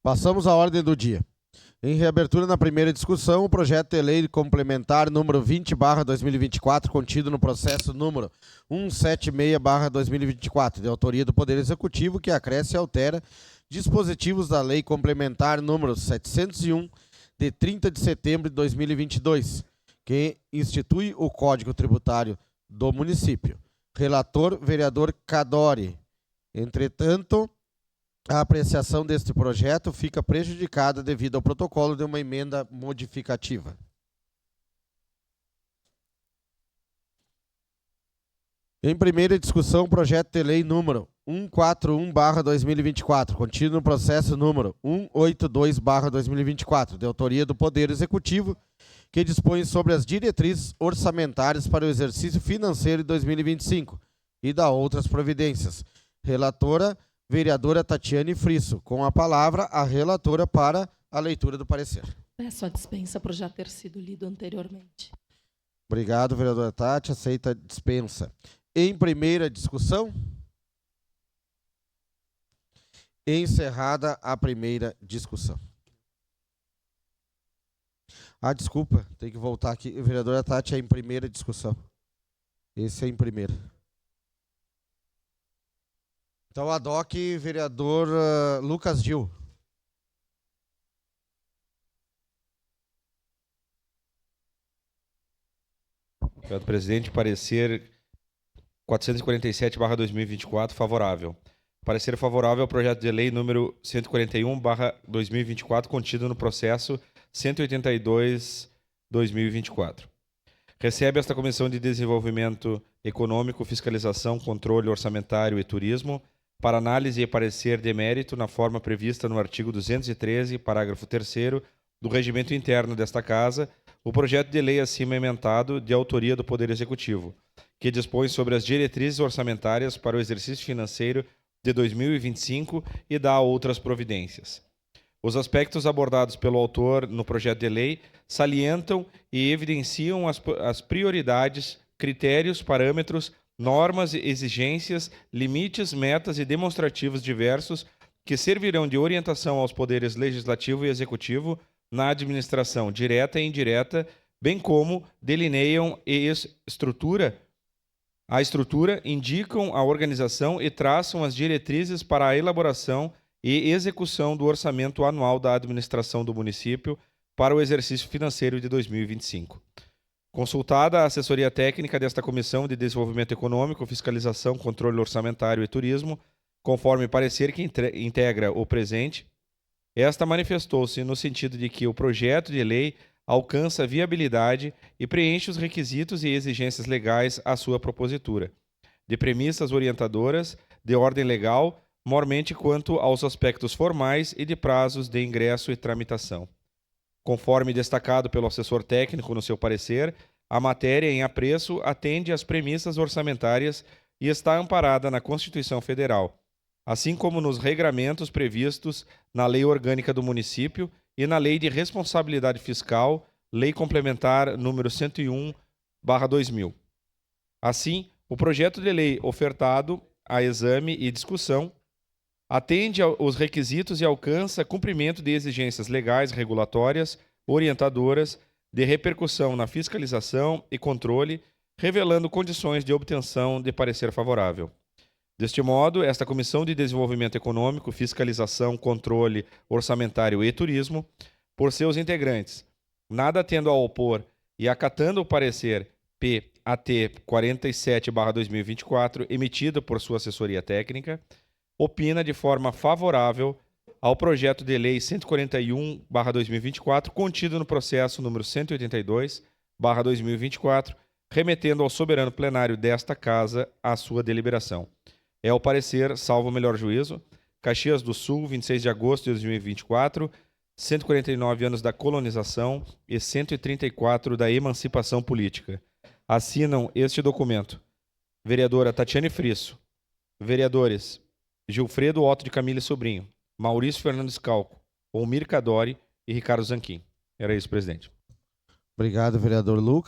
Passamos à ordem do dia. Em reabertura na primeira discussão, o projeto de lei complementar número 20/2024, contido no processo número 176/2024, de autoria do Poder Executivo, que acresce e altera dispositivos da lei complementar número 701, de 30 de setembro de 2022, que institui o Código Tributário do município. Relator, vereador Cadori. Entretanto, a apreciação deste projeto fica prejudicada devido ao protocolo de uma emenda modificativa. Em primeira discussão, projeto de lei número 141/2024, contido no processo número 182/2024, de autoria do Poder Executivo, que dispõe sobre as diretrizes orçamentárias para o exercício financeiro de 2025 e da outras providências. Relatora, vereadora Tatiane Frisso. Com a palavra, a relatora para a leitura do parecer. Peço a dispensa por já ter sido lido anteriormente. Obrigado, vereadora Tati. Aceita a dispensa. Em primeira discussão, encerrada a primeira discussão. Desculpa, tem que voltar aqui. Vereadora Tati, é em primeira discussão. Esse é em primeira. Então, ad hoc, vereador Lucas Gil. Obrigado, presidente. Parecer 447/2024, favorável. Parecer favorável ao projeto de lei número 141/2024, contido no processo 182/2024. Recebe esta Comissão de Desenvolvimento Econômico, Fiscalização, Controle Orçamentário e Turismo, para análise e parecer de mérito na forma prevista no artigo 213, parágrafo 3º do Regimento Interno desta Casa, o projeto de lei acima emendado, de autoria do Poder Executivo, que dispõe sobre as diretrizes orçamentárias para o exercício financeiro de 2025 e dá outras providências. Os aspectos abordados pelo autor no projeto de lei salientam e evidenciam as prioridades, critérios, parâmetros, normas, exigências, limites, metas e demonstrativos diversos que servirão de orientação aos poderes legislativo e executivo na administração direta e indireta, bem como delineiam a estrutura, indicam a organização e traçam as diretrizes para a elaboração e execução do orçamento anual da administração do município para o exercício financeiro de 2025. Consultada a assessoria técnica desta Comissão de Desenvolvimento Econômico, Fiscalização, Controle Orçamentário e Turismo, conforme parecer que integra o presente, esta manifestou-se no sentido de que o projeto de lei alcança viabilidade e preenche os requisitos e exigências legais à sua propositura, de premissas orientadoras, de ordem legal, mormente quanto aos aspectos formais e de prazos de ingresso e tramitação. Conforme destacado pelo assessor técnico no seu parecer, a matéria em apreço atende às premissas orçamentárias e está amparada na Constituição Federal, assim como nos regramentos previstos na Lei Orgânica do Município e na Lei de Responsabilidade Fiscal, Lei Complementar número 101/2000. Assim, o projeto de lei ofertado a exame e discussão atende aos requisitos e alcança cumprimento de exigências legais, regulatórias, orientadoras, de repercussão na fiscalização e controle, revelando condições de obtenção de parecer favorável. Deste modo, esta Comissão de Desenvolvimento Econômico, Fiscalização, Controle Orçamentário e Turismo, por seus integrantes, nada tendo a opor e acatando o parecer PAT 47/2024, emitido por sua assessoria técnica, opina de forma favorável ao projeto de lei 141/2024, contido no processo número 182/2024, remetendo ao soberano plenário desta Casa a sua deliberação. É o parecer, salvo o melhor juízo, Caxias do Sul, 26 de agosto de 2024, 149 anos da colonização e 134 da emancipação política. Assinam este documento: vereadora Tatiane Frisso, vereadores Gilfredo Otto de Camille Sobrinho, Maurício Fernandes Calco, Omir Cadori e Ricardo Zanquim. Era isso, presidente. Obrigado, vereador Lucas.